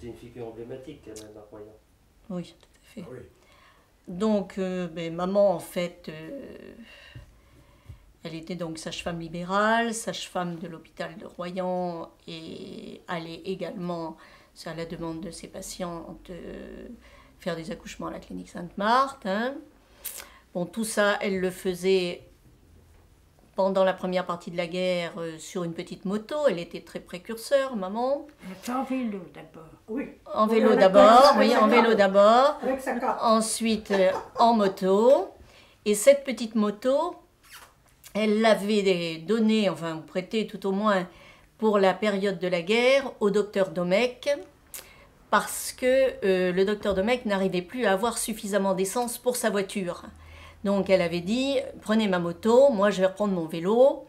c'était une figure emblématique quand même à Royan. Oui, tout à fait. Ah oui. Donc, maman, en fait, elle était donc sage-femme libérale, sage-femme de l'hôpital de Royan et allait également, c'est à la demande de ses patientes, faire des accouchements à la clinique Sainte-Marthe. Hein. Bon, tout ça, elle le faisait pendant la première partie de la guerre sur une petite moto. Elle était très précurseur, maman. En vélo d'abord. Oui. En Oui, vélo avec d'abord, sa oui, en carte. vélo d'abord. Avec sa carte. Ensuite, en moto. Et cette petite moto, elle l'avait donnée, enfin prêtée tout au moins pour la période de la guerre au docteur Domecq, parce que le docteur Domecq n'arrivait plus à avoir suffisamment d'essence pour sa voiture. Donc elle avait dit, prenez ma moto, moi je vais reprendre mon vélo,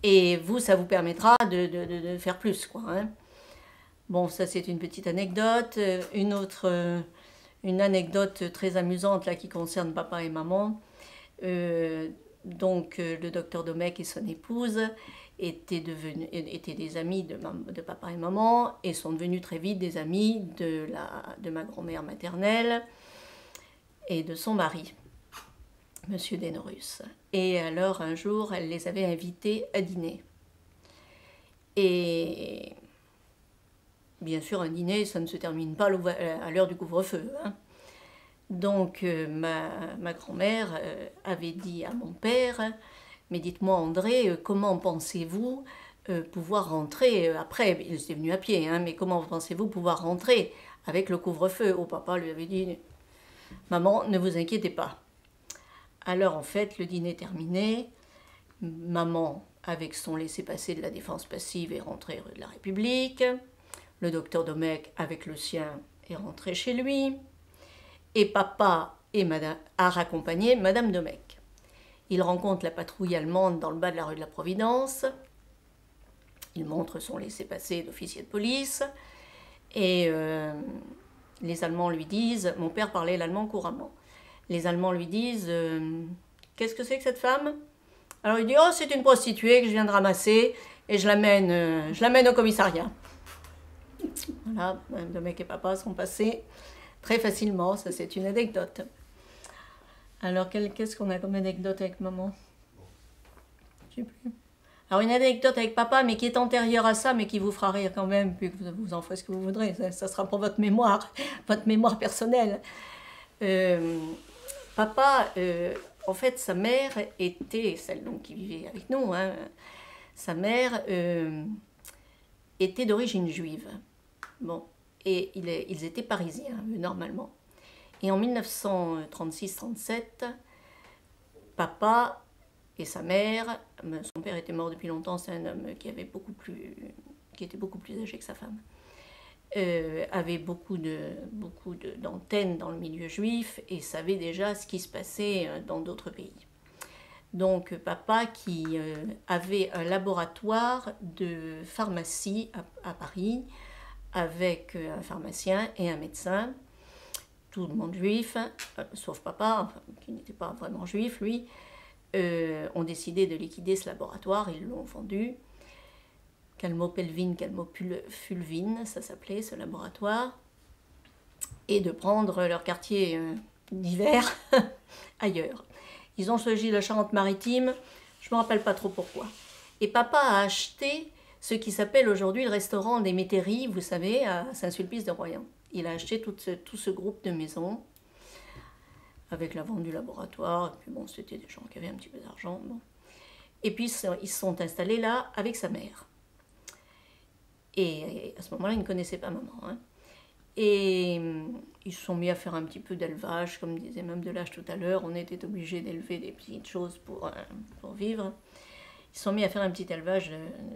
et vous, ça vous permettra de faire plus, quoi. Hein. Bon, ça c'est une petite anecdote. Une anecdote très amusante là qui concerne papa et maman. Donc le docteur Domecq et son épouse étaient des amis de papa et maman et sont devenus très vite des amis de ma grand-mère maternelle et de son mari, Monsieur Denorus. Et alors un jour, elle les avait invités à dîner. Et bien sûr, un dîner, ça ne se termine pas à l'heure du couvre-feu. Hein. Donc ma grand-mère avait dit à mon père, mais dites-moi André, comment pensez-vous pouvoir rentrer après, il était venu à pied, hein, mais comment pensez-vous pouvoir rentrer avec le couvre-feu? Oh, papa lui avait dit, maman, ne vous inquiétez pas. Alors en fait, le dîner terminé, maman, avec son laissez-passer de la défense passive, est rentrée rue de la République. Le docteur Domecq, avec le sien, est rentré chez lui. Et papa a raccompagné Madame Domecq. Il rencontre la patrouille allemande dans le bas de la rue de la Providence. Il montre son laissez-passer d'officier de police. Et les Allemands lui disent, mon père parlait l'allemand couramment. Les Allemands lui disent, qu'est-ce que c'est que cette femme? Alors il dit, oh c'est une prostituée que je viens de ramasser et je l'amène au commissariat. Voilà, Madame Domecq et papa sont passés très facilement, ça c'est une anecdote. Alors qu'est-ce qu'on a comme anecdote avec maman? Je sais plus. Alors une anecdote avec papa, mais qui est antérieure à ça, mais qui vous fera rire quand même, puis que vous en ferez ce que vous voudrez, ça sera pour votre mémoire personnelle. Papa, en fait, sa mère était, celle donc qui vivait avec nous, hein, sa mère était d'origine juive. Bon, et ils étaient parisiens, normalement. Et en 1936-37, papa et sa mère, son père était mort depuis longtemps, c'est un homme qui était beaucoup plus âgé que sa femme, avait beaucoup d'antennes dans le milieu juif et savait déjà ce qui se passait dans d'autres pays. Donc papa qui avait un laboratoire de pharmacie à Paris avec un pharmacien et un médecin, tout le monde juif, sauf papa, enfin, qui n'était pas vraiment juif lui, ont décidé de liquider ce laboratoire, ils l'ont vendu. Calmopelvin, Calmopulvin, ça s'appelait ce laboratoire, et de prendre leur quartier d'hiver ailleurs. Ils ont choisi la Charente-Maritime, je ne me rappelle pas trop pourquoi. Et papa a acheté ce qui s'appelle aujourd'hui le restaurant des Métairies, vous savez, à Saint-Sulpice-de-Royan. Il a acheté tout ce groupe de maisons avec la vente du laboratoire, et puis bon, c'était des gens qui avaient un petit peu d'argent. Bon. Et puis ils se sont installés là avec sa mère. Et à ce moment-là, ils ne connaissaient pas maman. Hein. Et ils se sont mis à faire un petit peu d'élevage, comme disait Mme Delage tout à l'heure, on était obligé d'élever des petites choses pour vivre. Ils se sont mis à faire un petit élevage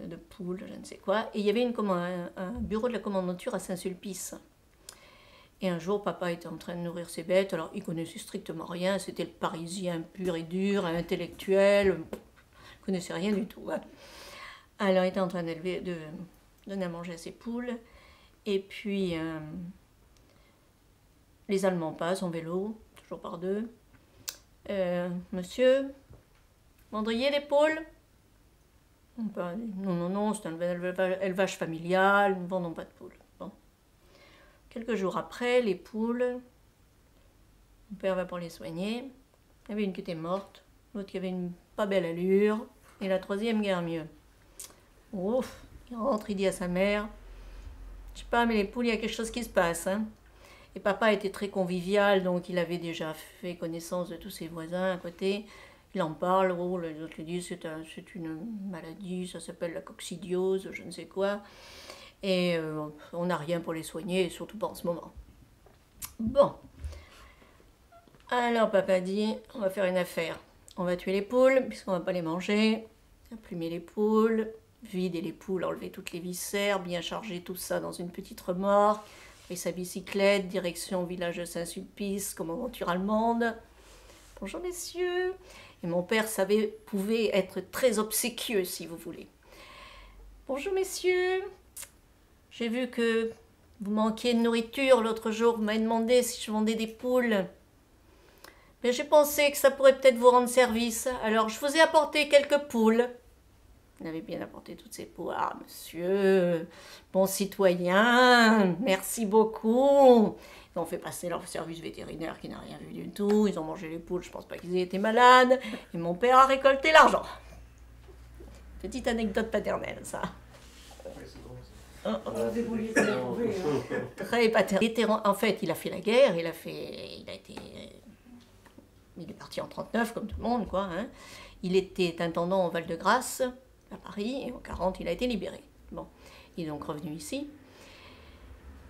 de poules, je ne sais quoi. Et il y avait un bureau de la commandanture à Saint-Sulpice. Et un jour, papa était en train de nourrir ses bêtes. Alors, il connaissait strictement rien. C'était le Parisien pur et dur, intellectuel. Il ne connaissait rien du tout. Hein. Alors, il était en train de donner à manger à ses poules. Et puis, les Allemands passent en vélo, toujours par deux. Monsieur, vendriez les poules? Non, c'est un élevage familial, nous ne vendons pas de poules. Bon. quelques jours après, les poules, mon père va pour les soigner. Il y avait une qui était morte, l'autre qui avait une pas belle allure, et la troisième guère mieux. Ouf, il rentre, il dit à sa mère, je sais pas, mais les poules, il y a quelque chose qui se passe. Hein. Et papa était très convivial, donc il avait déjà fait connaissance de tous ses voisins à côté. Il en parle, oh, les autres lui disent c'est une maladie, ça s'appelle la coccidiose, je ne sais quoi. Et on n'a rien pour les soigner, surtout pas en ce moment. Bon. Alors papa dit, on va faire une affaire. On va tuer les poules, puisqu'on va pas les manger. Plumer les poules, vider les poules, enlever toutes les viscères, bien charger tout ça dans une petite remorque. Et sa bicyclette, direction village de Saint-Sulpice, comme aventure allemande. Bonjour messieurs. Et mon père pouvait être très obséquieux, si vous voulez. Bonjour messieurs. J'ai vu que vous manquiez de nourriture l'autre jour. Vous m'avez demandé si je vendais des poules. Mais j'ai pensé que ça pourrait peut-être vous rendre service. Alors je vous ai apporté quelques poules. Vous avez bien apporté toutes ces poules. Ah, monsieur, bon citoyen, merci beaucoup. Ils ont fait passer leur service vétérinaire qui n'a rien vu du tout. Ils ont mangé les poules, je pense pas qu'ils aient été malades. Et mon père a récolté l'argent. Petite anecdote paternelle, ça. Très paternel. En fait, il a fait la guerre, il est parti en 39 comme tout le monde, quoi. Hein. Il était intendant au Val-de-Grâce, à Paris, et en 40, il a été libéré. Bon, il est donc revenu ici.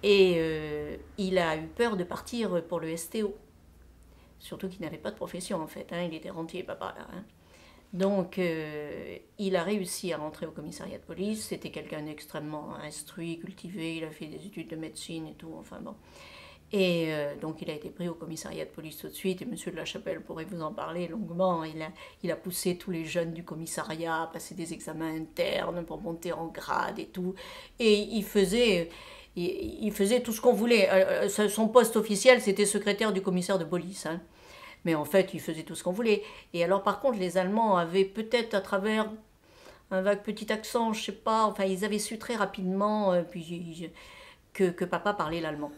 Et il a eu peur de partir pour le STO. Surtout qu'il n'avait pas de profession, en fait. Hein. Il était rentier, papa, là. Hein. Donc, il a réussi à rentrer au commissariat de police. C'était quelqu'un d'extrêmement instruit, cultivé. Il a fait des études de médecine et tout. Enfin bon. Et donc, il a été pris au commissariat de police tout de suite. Et monsieur de la Chapelle pourrait vous en parler longuement. Il a poussé tous les jeunes du commissariat à passer des examens internes pour monter en grade et tout. Et il faisait tout ce qu'on voulait. Son poste officiel, c'était secrétaire du commissaire de police. Hein. Mais en fait, il faisait tout ce qu'on voulait. Et alors, par contre, les Allemands avaient peut-être, à travers un vague petit accent, je sais pas, enfin, ils avaient su très rapidement que papa parlait l'allemand.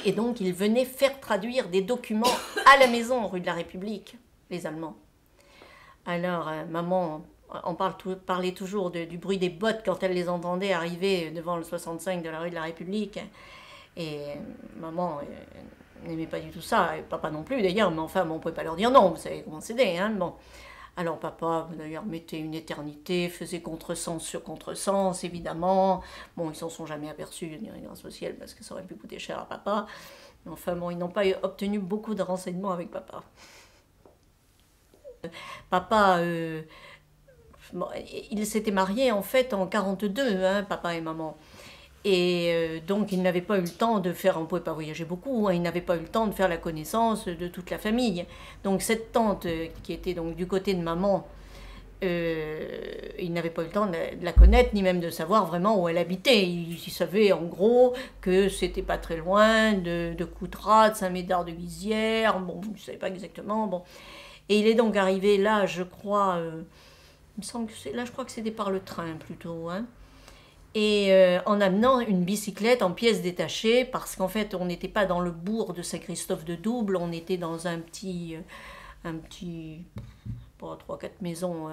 Et donc, ils venaient faire traduire des documents à la maison, rue de la République, les Allemands. Alors, maman, on parlait toujours du bruit des bottes quand elle les entendait arriver devant le 65 de la rue de la République. Et maman n'aimait pas du tout ça, et papa non plus d'ailleurs, mais enfin, on ne pouvait pas leur dire non, vous savez comment c'était, hein, bon. Alors papa, d'ailleurs, mettait une éternité, faisait contresens sur contresens, évidemment. Bon, ils s'en sont jamais aperçus, grâce au ciel, parce que ça aurait pu coûter cher à papa. Mais enfin, bon, ils n'ont pas obtenu beaucoup de renseignements avec papa. Papa, bon, ils s'étaient mariés, en fait, en 42, hein, papa et maman. Et donc, ils n'avaient pas eu le temps de faire, on ne pouvait pas voyager beaucoup, hein, ils n'avaient pas eu le temps de faire la connaissance de toute la famille. Donc, cette tante qui était donc du côté de maman, ils n'avaient pas eu le temps de la connaître, ni même de savoir vraiment où elle habitait. Ils savaient en gros que c'était pas très loin de Coutras, de Saint-Médard de Lisières, bon, ils ne savaient pas exactement, bon. Et il est donc arrivé là, je crois, il me semble que je crois que c'était par le train plutôt, hein. Et en amenant une bicyclette en pièces détachées, parce qu'en fait, on n'était pas dans le bourg de Saint-Christophe-de-Double, on était dans un petit 3-4 maisons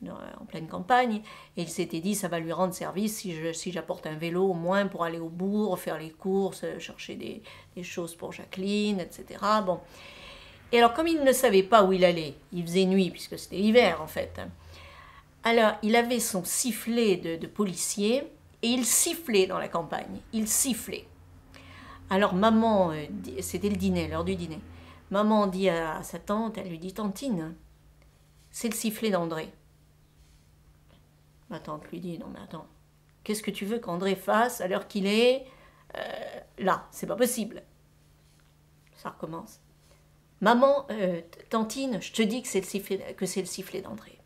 en pleine campagne, et il s'était dit, ça va lui rendre service si j'apporte un vélo au moins pour aller au bourg, faire les courses, chercher des choses pour Jacqueline, etc. Bon. Et alors, comme il ne savait pas où il allait, il faisait nuit, puisque c'était l'hiver en fait, alors, il avait son sifflet de policier et il sifflait dans la campagne. Il sifflait. Alors, maman, c'était le dîner, l'heure du dîner. Maman dit à sa tante, elle lui dit, Tantine, c'est le sifflet d'André. Ma tante lui dit, non mais attends, qu'est-ce que tu veux qu'André fasse à l'heure qu'il est là? C'est pas possible. Ça recommence. Maman, Tantine, je te dis que c'est le sifflet d'André.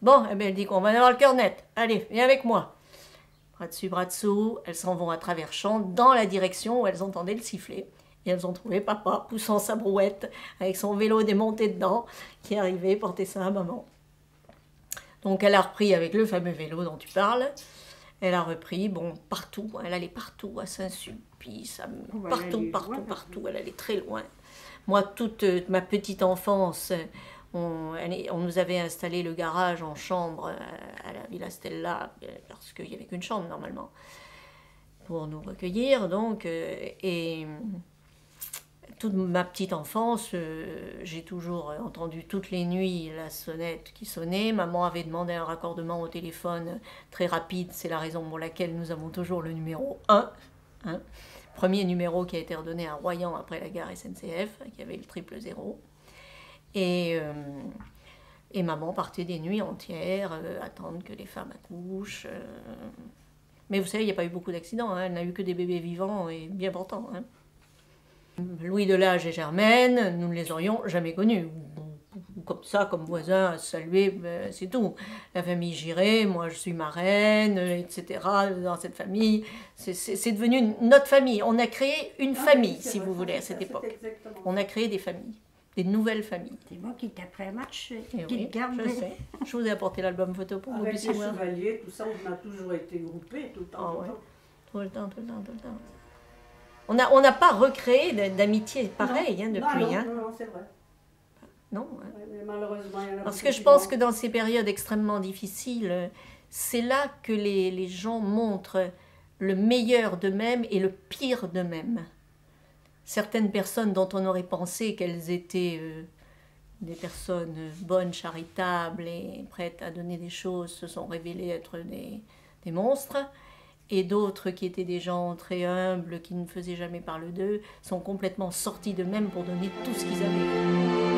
Bon, eh bien, elle dit qu'on va en avoir le cœur net. Allez, viens avec moi. Bras dessus, bras dessous, elles s'en vont à travers champs dans la direction où elles entendaient le sifflet. Et elles ont trouvé papa poussant sa brouette avec son vélo démonté dedans qui arrivait porter ça à maman. Donc elle a repris avec le fameux vélo dont tu parles. Elle a repris, bon, partout, elle allait partout, à Saint-Sulpice, partout, partout, partout, elle allait très loin. Moi, toute ma petite enfance, on nous avait installé le garage en chambre à la Villa Stella, parce qu'il n'y avait qu'une chambre normalement, pour nous recueillir, donc, et toute ma petite enfance, j'ai toujours entendu toutes les nuits la sonnette qui sonnait. Maman avait demandé un raccordement au téléphone très rapide, c'est la raison pour laquelle nous avons toujours le numéro 1. Hein. Premier numéro qui a été redonné à Royan après la gare SNCF, qui avait le 000. Et maman partait des nuits entières, attendre que les femmes accouchent. Mais vous savez, il n'y a pas eu beaucoup d'accidents, hein. Elle n'a eu que des bébés vivants et bien portants. Hein. Louis Delage et Germaine, nous ne les aurions jamais connus. Comme ça, comme voisins, à saluer, ben, c'est tout. La famille Giré, moi je suis marraine, etc. Dans cette famille, c'est devenu notre famille. On a créé une famille, si vous voulez, à cette époque. On a créé des familles, des nouvelles familles. C'est moi qui t'ai appris à marcher, Et qui oui, te gardais. je sais. Je vous ai apporté l'album photo pour que vous Avec puissiez les voir. chevaliers, tout ça, on a toujours été groupés tout le temps. Ah tout le ouais. temps. Tout le temps, tout le temps, tout le temps. On n'a pas recréé d'amitié pareille hein, depuis. Non, hein. non, c'est vrai. Non, hein. Ouais, mais malheureusement, il y en a Parce beaucoup que je qui pense vont- que dans ces périodes extrêmement difficiles, c'est là que les gens montrent le meilleur d'eux-mêmes et le pire d'eux-mêmes. Certaines personnes dont on aurait pensé qu'elles étaient des personnes bonnes, charitables et prêtes à donner des choses se sont révélées être des monstres. Et d'autres qui étaient des gens très humbles, qui ne faisaient jamais parler d'eux, sont complètement sortis d'eux-mêmes pour donner tout ce qu'ils avaient.